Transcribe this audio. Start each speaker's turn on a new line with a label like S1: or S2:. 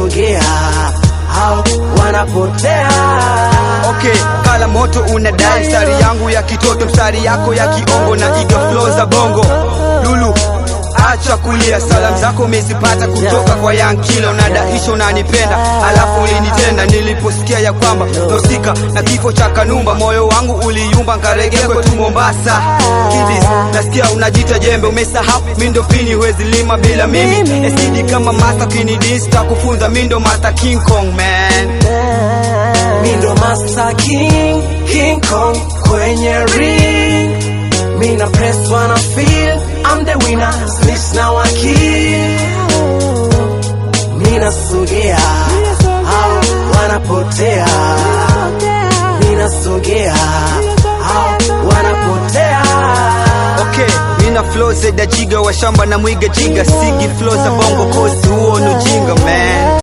S1: minasogea, hao wanapotea.
S2: Okay, kala moto unadai mstari yangu ya kitoto, mstari yako ya kiongo na iga flow za bongo. Lulu, acha kulia, salamu zako umezipata kutoka kwa Young Killer. Unadaisha unanipenda, alafu ulinitenda niliposikia ya kwamba nosika na kifo cha Kanumba. Moyo wangu uliyumba, nkaregea kwetu Mombasa. Kidis, nasikia unajita jembe, umesahau mindo pini, huwezi lima bila mimi. Esidi kama master kinidis, takufunza mindo master King Kong man.
S1: Mindo master King Kong kwenye ring. Mina press wanna feel I'm the winner, snitch now I kill. Minasogea, hao wanapotea. Minasogea, hao wanapotea.
S2: Okay, mina flow zeda jiga wa shamba na mwiga jiga. Sigi flow za bongo kosi, huo nujinga man.